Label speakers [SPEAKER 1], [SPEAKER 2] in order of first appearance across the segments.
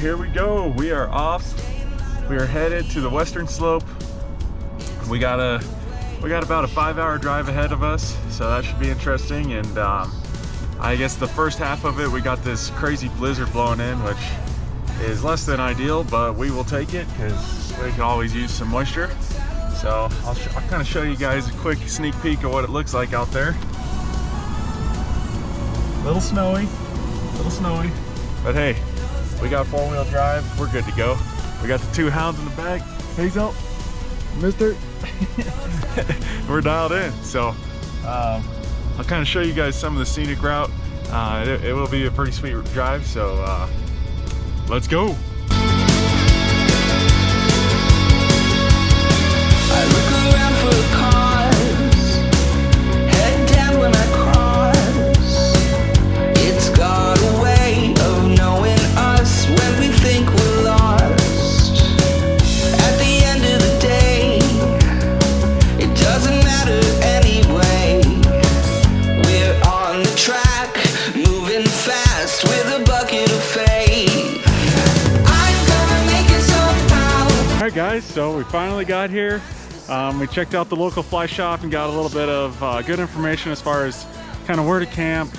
[SPEAKER 1] here we go. We are off. We are headed to the western slope. We got about a 5-hour drive ahead of us, so that should be interesting. And I guess the first half of it, we got this crazy blizzard blowing in, which is less than ideal, but we will take it because we can always use some moisture. So I'll kind of show you guys a quick sneak peek of what it looks like out there. A little snowy, but hey, we got 4-wheel drive. We're good to go. We got the 2 hounds in the back. Hazel, Mister, we're dialed in. So I'll kind of show you guys some of the scenic route. It will be a pretty sweet drive. So let's go.
[SPEAKER 2] I look around for cars, head down when I cross. It's got a way of knowing us when we think we're lost. At the end of the day, it doesn't matter anyway. We're on the track, moving fast with a bucket of faith. I'm gonna make it somehow.
[SPEAKER 1] All right, guys, so we finally got here. We checked out the local fly shop and got a little bit of good information as far as kind of where to camp,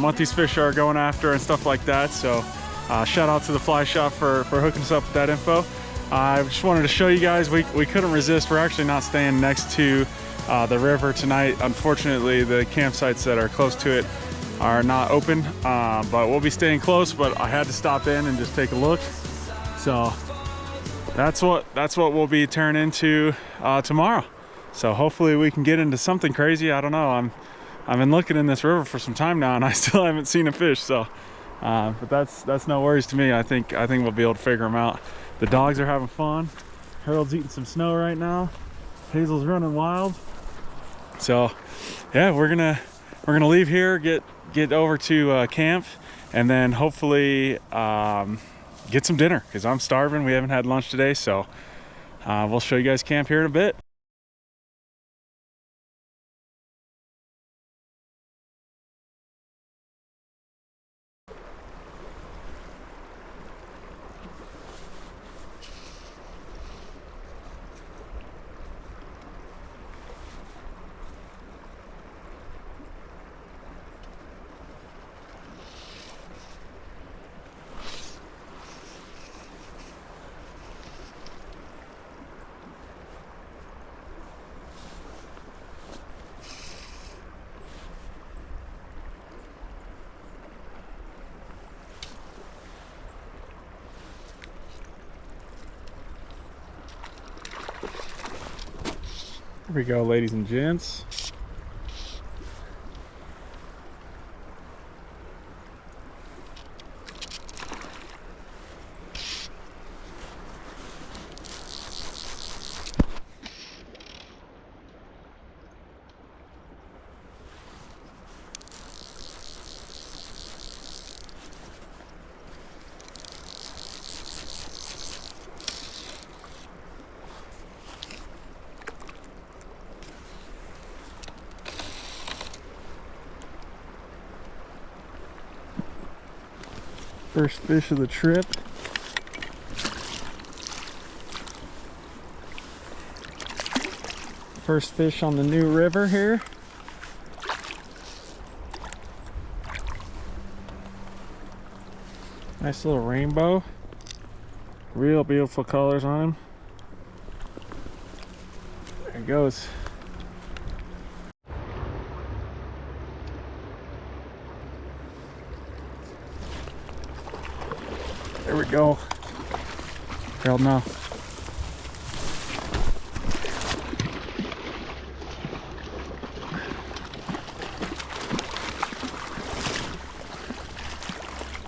[SPEAKER 1] what these fish are going after and stuff like that. So shout out to the fly shop for hooking us up with that info. I just wanted to show you guys, we couldn't resist. We're actually not staying next to the river tonight. Unfortunately, the campsites that are close to it are not open, but we'll be staying close. But I had to stop in and just take a look. So that's what we'll be turning into tomorrow. So hopefully we can get into something crazy. I don't know. I've been looking in this river for some time now and I still haven't seen a fish. So but that's no worries to me. I think we'll be able to figure them out. The dogs are having fun. Harold's eating some snow right now. Hazel's running wild. So yeah, we're gonna leave here, get over to camp, and then hopefully get some dinner because I'm starving. We haven't had lunch today, so we'll show you guys camp here in a bit. Here we go, ladies and gents. First fish of the trip. First fish on the new river here. Nice little rainbow. Real beautiful colors on him. There he goes. There we go. Harold, now.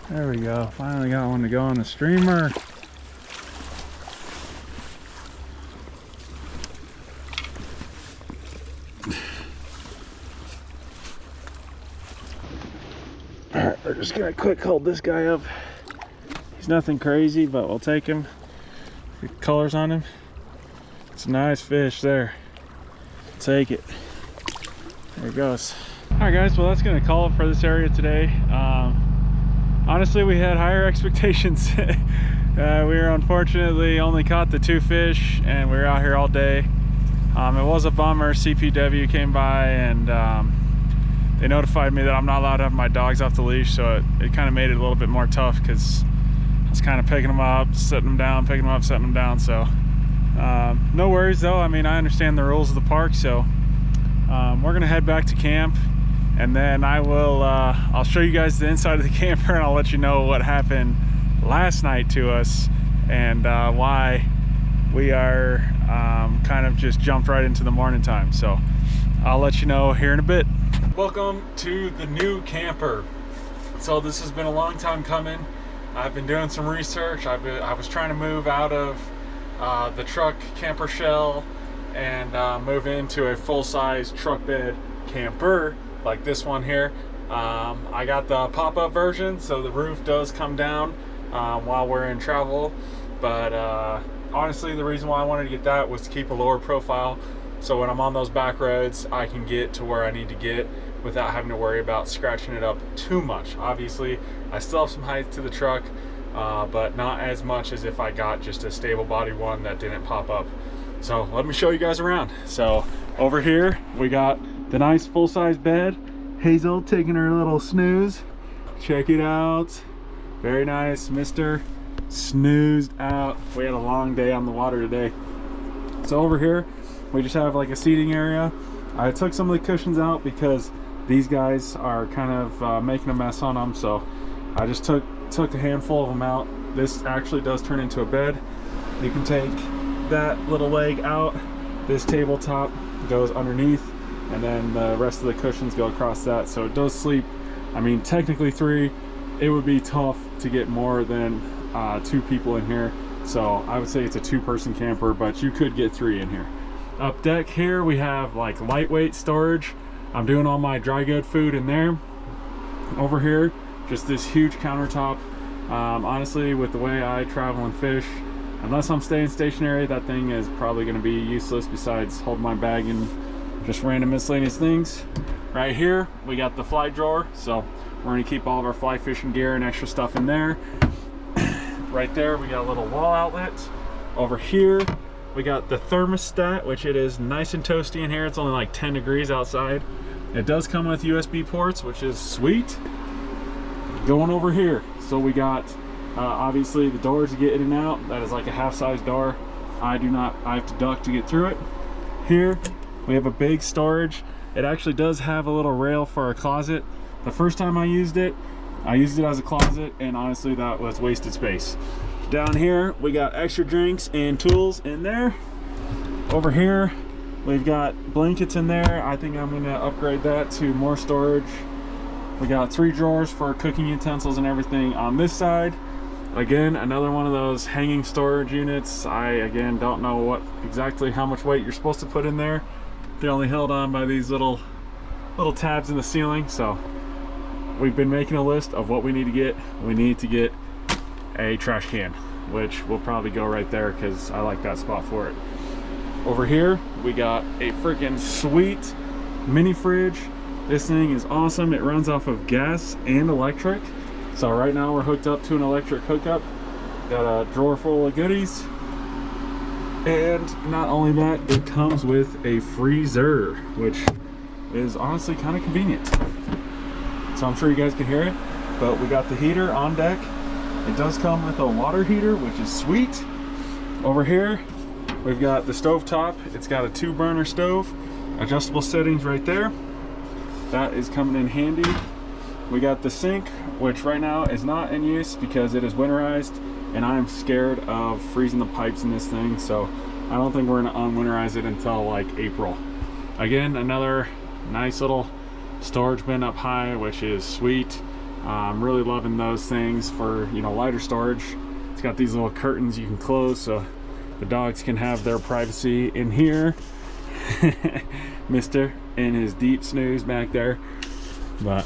[SPEAKER 1] There we go. Finally got one to go on the streamer. Alright, we're just gonna quick hold this guy up. He's nothing crazy, but we'll take him. Good colors on him. It's a nice fish there. Take it. There he goes. Alright guys, well that's gonna call it for this area today. honestly, we had higher expectations. We were unfortunately only caught the 2 fish, and we were out here all day. It was a bummer. CPW came by and they notified me that I'm not allowed to have my dogs off the leash, so it kind of made it a little bit more tough because I was kind of picking them up, setting them down, picking them up, setting them down. So no worries though. I mean, I understand the rules of the park, so we're gonna head back to camp, and then I'll show you guys the inside of the camper, and I'll let you know what happened last night to us and why we are kind of just jumped right into the morning time. So I'll let you know here in a bit. Welcome to the new camper. So this has been a long time coming. I've been doing some research. I was trying to move out of the truck camper shell and move into a full-size truck bed camper like this one here. I got the pop-up version, so the roof does come down while we're in travel, but honestly, the reason why I wanted to get that was to keep a lower profile, so when I'm on those back roads I can get to where I need to get without having to worry about scratching it up too much. Obviously I still have some height to the truck, but not as much as if I got just a stable body one that didn't pop up. So let me show you guys around. So over here we got the nice full-size bed. Hazel taking her little snooze. Check it out. Very nice. Mr. Snoozed out. We had a long day on the water today. So over here we just have like a seating area. I took some of the cushions out because these guys are kind of making a mess on them, so I just took a handful of them out. This actually does turn into a bed. You can take that little leg out. This tabletop goes underneath, and then the rest of the cushions go across that, so it does sleep. I mean, technically 3. It would be tough to get more than 2 people in here, so I would say it's a 2-person camper, but you could get 3 in here. Up deck here we have like lightweight storage. I'm doing all my dry good food in there. Over here, just this huge countertop. Honestly, with the way I travel and fish, unless I'm staying stationary, that thing is probably going to be useless besides holding my bag and just random miscellaneous things. Right here we got the fly drawer, so we're going to keep all of our fly fishing gear and extra stuff in there. Right there we got a little wall outlet. Over here we got the thermostat, which it is nice and toasty in here. It's only like 10 degrees outside. It does come with USB ports, which is sweet. Going over here, so we got obviously the doors to get in and out. That is like a half-size door. I have to duck to get through it. Here we have a big storage. It actually does have a little rail for a closet. The first time I used it as a closet, and honestly that was wasted space. Down here we got extra drinks and tools in there. Over here we've got blankets in there. I think I'm gonna upgrade that to more storage. We got 3 drawers for cooking utensils and everything on this side. Again, another one of those hanging storage units. I again don't know exactly how much weight you're supposed to put in there. They're only held on by these little tabs in the ceiling. So we've been making a list of what we need to get. We need to get a trash can, which will probably go right there because I like that spot for it. Over here we got a freaking sweet mini fridge. This thing is awesome. It runs off of gas and electric. So right now we're hooked up to an electric hookup. Got a drawer full of goodies. And not only that, it comes with a freezer, which is honestly kind of convenient. So I'm sure you guys can hear it, but we got the heater on deck. It does come with a water heater, which is sweet. Over here, we've got the stove top. It's got a 2-burner stove, adjustable settings right there. That is coming in handy. We got the sink, which right now is not in use because it is winterized, and I'm scared of freezing the pipes in this thing, so I don't think we're gonna unwinterize it until like April. Again, another nice little storage bin up high, which is sweet. I'm really loving those things for, you know, lighter storage. It's got these little curtains you can close so the dogs can have their privacy in here. Mister in his deep snooze back there. But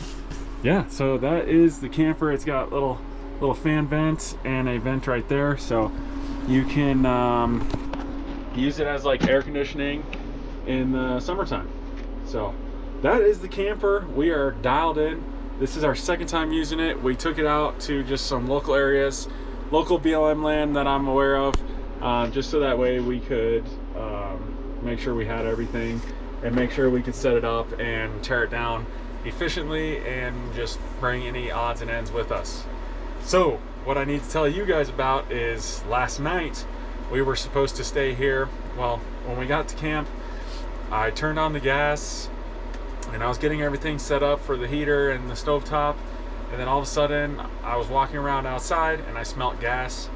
[SPEAKER 1] yeah, so that is the camper. It's got little fan vents and a vent right there, so you can use it as like air conditioning in the summertime. So that is the camper. We are dialed in. This is our second time using it. We took it out to just some local areas, local BLM land that I'm aware of, just so that way we could make sure we had everything and make sure we could set it up and tear it down efficiently and just bring any odds and ends with us. So what I need to tell you guys about is last night we were supposed to stay here. Well, when we got to camp, I turned on the gas and I was getting everything set up for the heater and the stovetop, and then all of a sudden I was walking around outside and I smelled gas.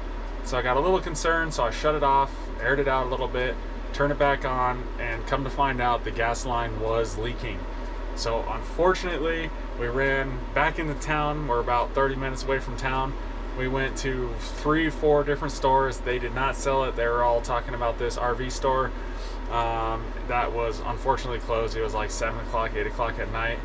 [SPEAKER 1] So I got a little concerned, so I shut it off, aired it out a little bit, turned it back on, and come to find out the gas line was leaking. So unfortunately, we ran back into town. We're about 30 minutes away from town. We went to 3-4 different stores. They did not sell it. They were all talking about this RV store that was unfortunately closed. It was like 7 o'clock, 8 o'clock at night.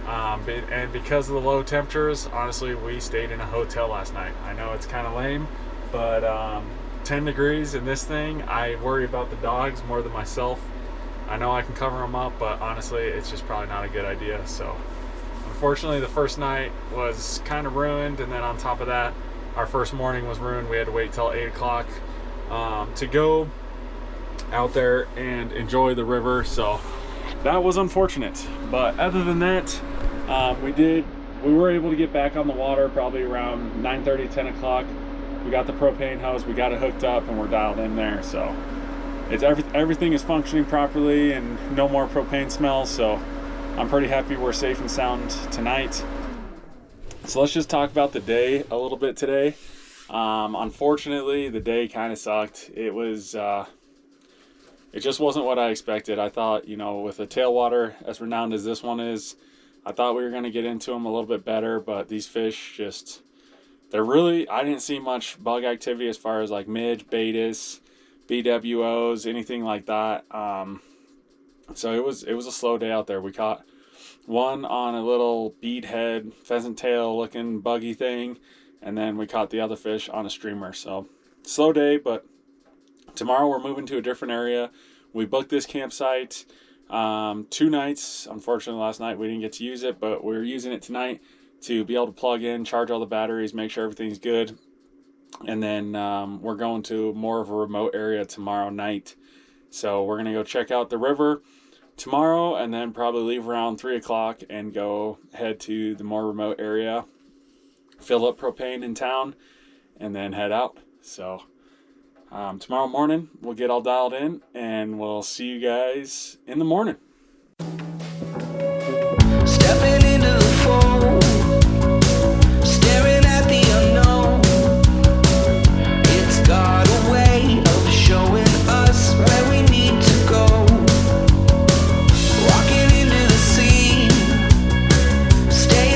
[SPEAKER 1] And because of the low temperatures, honestly, we stayed in a hotel last night. I know it's kind of lame, but 10 degrees in this thing, I worry about the dogs more than myself. I know I can cover them up, but honestly, it's just probably not a good idea. So unfortunately, the first night was kind of ruined, and then on top of that, our first morning was ruined. We had to wait till 8 o'clock to go out there and enjoy the river. So that was unfortunate, but other than that, we were able to get back on the water probably around 9:30, 10 o'clock. We got the propane hose, we got it hooked up, and we're dialed in there. So it's everything is functioning properly and no more propane smells. So I'm pretty happy we're safe and sound tonight. So let's just talk about the day a little bit today. Unfortunately, the day kind of sucked. It just wasn't what I expected. I thought, with a tailwater as renowned as this one is, I thought we were going to get into them a little bit better, but these fish I didn't see much bug activity as far as like midge, betas, BWOs, anything like that. So it was a slow day out there. We caught one on a little bead head, pheasant tail looking buggy thing, and then we caught the other fish on a streamer. So slow day, but tomorrow we're moving to a different area. We booked this campsite 2 nights. Unfortunately, last night we didn't get to use it, but we're using it tonight to be able to plug in, charge all the batteries, make sure everything's good. And then we're going to more of a remote area tomorrow night. So we're going to go check out the river tomorrow and then probably leave around 3 o'clock and go head to the more remote area, fill up propane in town, and then head out. So tomorrow morning we'll get all dialed in and we'll see you guys in the morning.